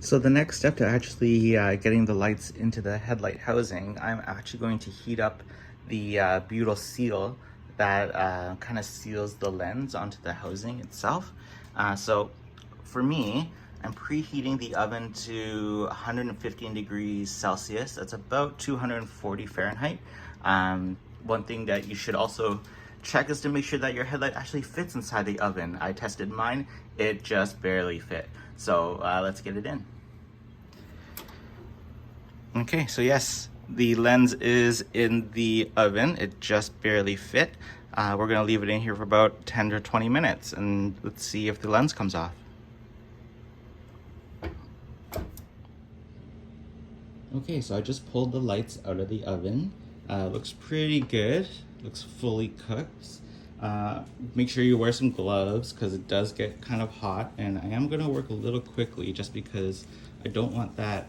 So the next step to actually getting the lights into the headlight housing, I'm actually going to heat up the butyl seal that kind of seals the lens onto the housing itself. So for me, I'm preheating the oven to 115 degrees Celsius. That's about 240 Fahrenheit. One thing that you should also check is to make sure that your headlight actually fits inside the oven. I tested mine, it just barely fit. So let's get it in. Okay, so yes, the lens is in the oven. It just barely fit. We're gonna leave it in here for about 10 to 20 minutes and let's see if the lens comes off. Okay, so I just pulled the lights out of the oven. Looks pretty good, looks fully cooked. Make sure you wear some gloves because it does get kind of hot, and I am gonna work a little quickly just because I don't want that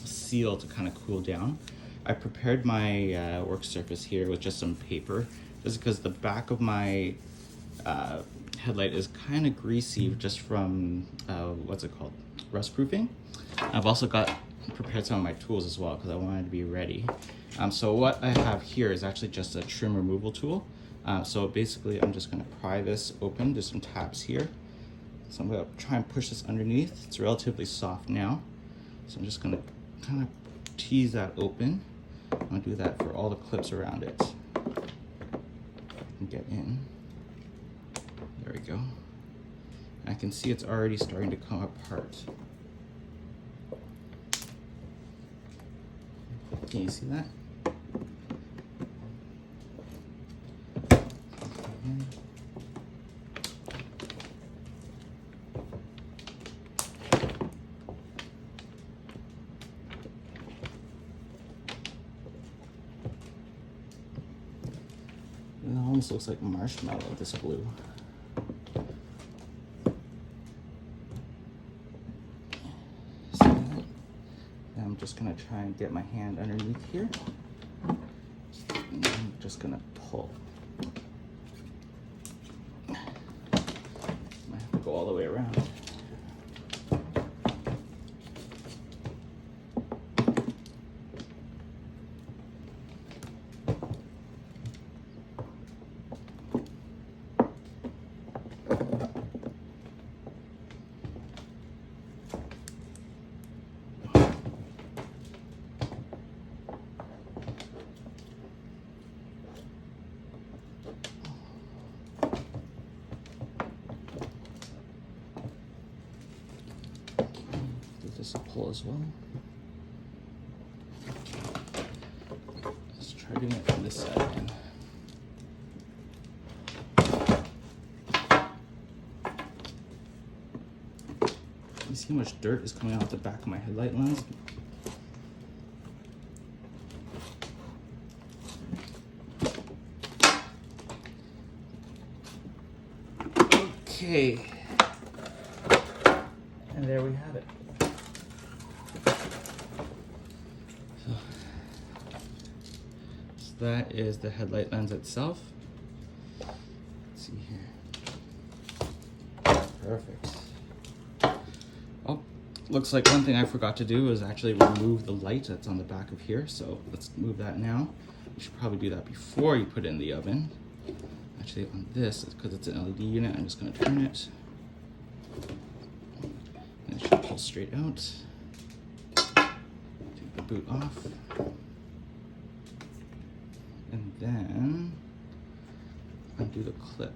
seal to kind of cool down. I prepared my work surface here with just some paper, just because the back of my headlight is kind of greasy just from, what's it called, rust proofing. I've also prepared some of my tools as well because I wanted to be ready. So what I have here is actually just a trim removal tool. So basically I'm just going to pry this open, do some taps here. So I'm going to try and push this underneath. It's relatively soft now. So I'm just going to kind of tease that open. I'm going to do that for all the clips around it. And get in. There we go. I can see it's already starting to come apart. Can you see that? It almost looks like marshmallow, this blue. See that? And I'm just gonna try and get my hand underneath here. And I'm just gonna pull. I have to go all the way around. This a pull as well. Let's try doing it from this side again. You see how much dirt is coming out the back of my headlight lens? Okay. And there we have it. So that is the headlight lens itself. Let's see here. Perfect. Oh, looks like one thing I forgot to do is actually remove the light that's on the back of here. So let's move that now. You should probably do that before you put it in the oven. Actually on this, because it's an LED unit, I'm just gonna turn it. And it should pull straight out. Take the boot off. And then undo the clip.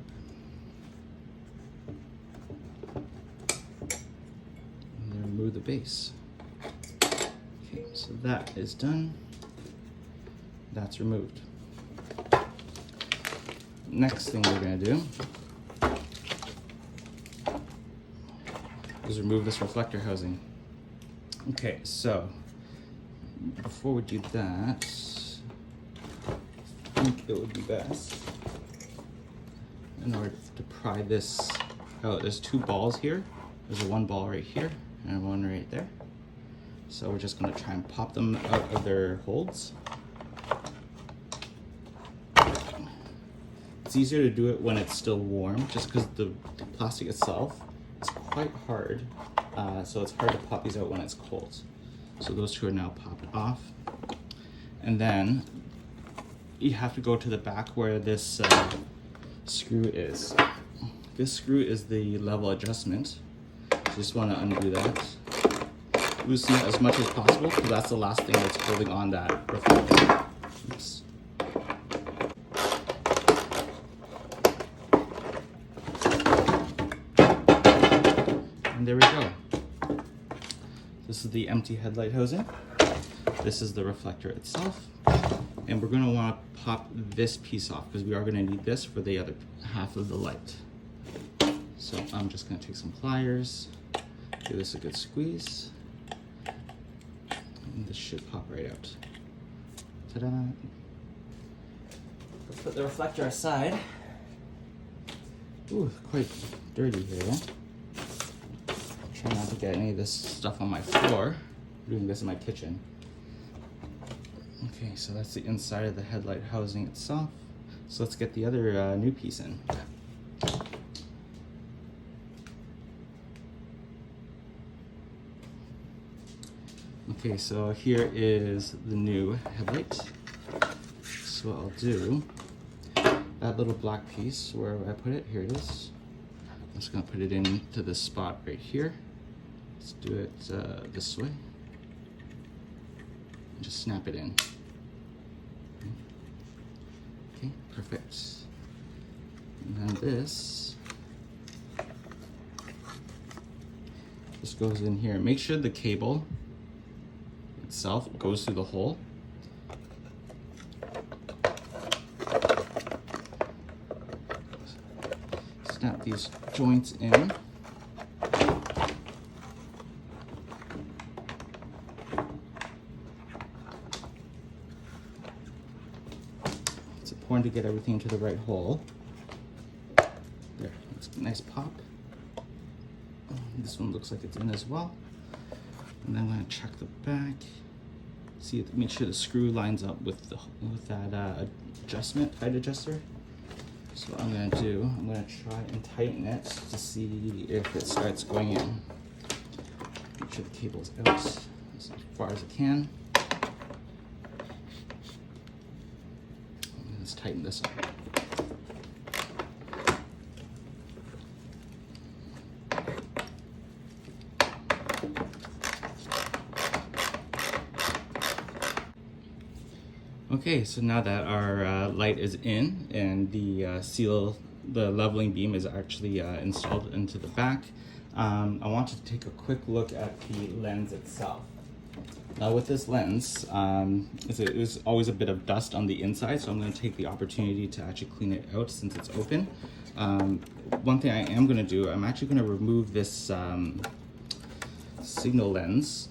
And then remove the base. Okay, so that is done. That's removed. Next thing we're gonna do is remove this reflector housing. Okay, so before we do that, I think it would be best in order to pry this out. There's two balls here. There's one ball right here and one right there. So we're just gonna try and pop them out of their holds. It's easier to do it when it's still warm, just because the plastic itself is quite hard so it's hard to pop these out when it's cold. So those two are now popped off. And then you have to go to the back where this screw is. This screw is the level adjustment. Just want to undo that. Loosen it as much as possible because that's the last thing that's holding on that reflector. Oops. And there we go. This is the empty headlight housing. This is the reflector itself. And we're going to want to pop this piece off because we are going to need this for the other half of the light. So I'm just going to take some pliers, give this a good squeeze, and this should pop right out. Ta-da! Let's put the reflector aside. Ooh, quite dirty here. Try not to get any of this stuff on my floor. I'm doing this in my kitchen. Okay, so that's the inside of the headlight housing itself. So let's get the other new piece in. Okay, so here is the new headlight. So what I'll do, that little black piece, where I put it, here it is. I'm just gonna put it into this spot right here. Let's do it this way. And just snap it in. Okay, perfect. And then this goes in here. Make sure the cable itself goes through the hole. Snap these joints in. It's important to get everything into the right hole. There, that's a nice pop. This one looks like it's in as well. And then I'm going to check the back. See, make sure the screw lines up with that adjustment, height adjuster. So what I'm going to do, I'm going to try and tighten it to see if it starts going in. Make sure the cable's out as far as it can. And let's tighten this up. Okay, so now that our light is in and the leveling beam is actually installed into the back, I want to take a quick look at the lens itself. Now with this lens, there's always a bit of dust on the inside, so I'm going to take the opportunity to actually clean it out since it's open. One thing I am going to do, I'm actually going to remove this signal lens,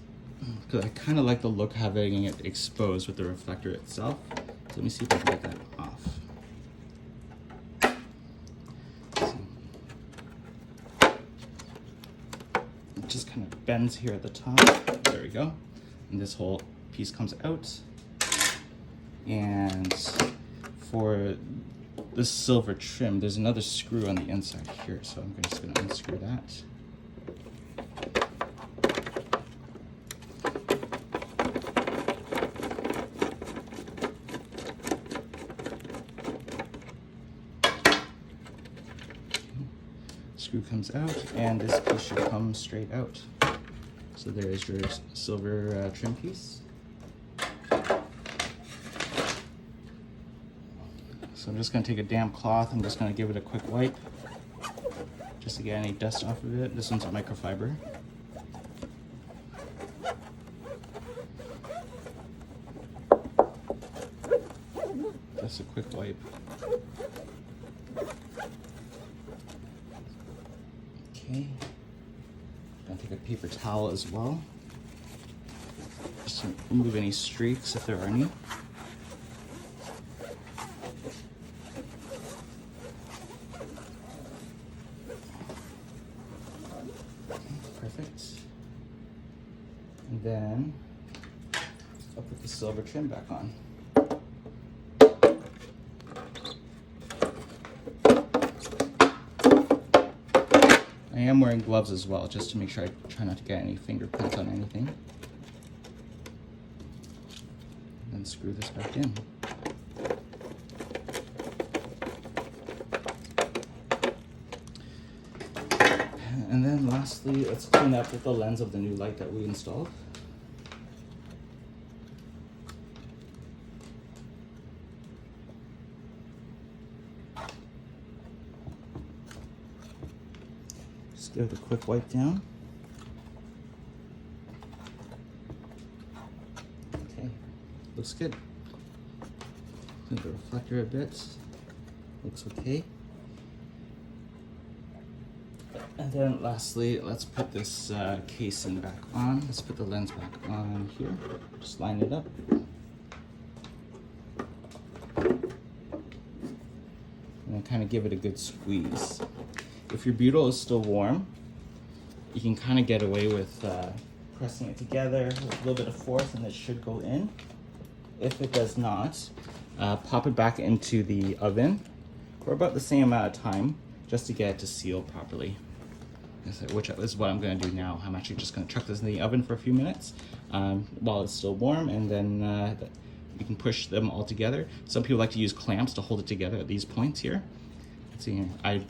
because I kind of like the look having it exposed with the reflector itself. So let me see if I can get that off. It just kind of bends here at the top. There we go. And this whole piece comes out. And for this silver trim, there's another screw on the inside here. So I'm just going to unscrew that. Screw comes out, and this piece should come straight out. So there's your silver trim piece. So I'm just going to take a damp cloth. I'm just going to give it a quick wipe just to get any dust off of it. This one's a microfiber. Just a quick wipe. Okay, gonna take a paper towel as well, just to remove any streaks if there are any. Okay, perfect. And then I'll put the silver trim back on. I am wearing gloves as well, just to make sure I try not to get any fingerprints on anything. And then screw this back in. And then lastly, let's clean up with the lens of the new light that we installed. Just give it a quick wipe down. Okay, looks good. Clean the reflector a bit. Looks okay. And then lastly, let's put this casing back on. Let's put the lens back on here. Just line it up. And then kind of give it a good squeeze. If your butyl is still warm, you can kind of get away with pressing it together with a little bit of force and it should go in. If it does not, pop it back into the oven for about the same amount of time just to get it to seal properly. Which is what I'm going to do now. I'm actually just going to chuck this in the oven for a few minutes while it's still warm, and then you can push them all together. Some people like to use clamps to hold it together at these points here. Let's see here. I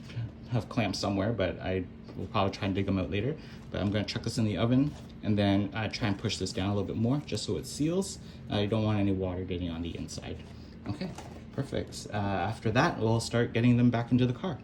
have clamps somewhere, but I will probably try and dig them out later. But I'm going to chuck this in the oven, and then try and push this down a little bit more just so it seals. You don't want any water getting on the inside. Okay, perfect. After that, we'll start getting them back into the car.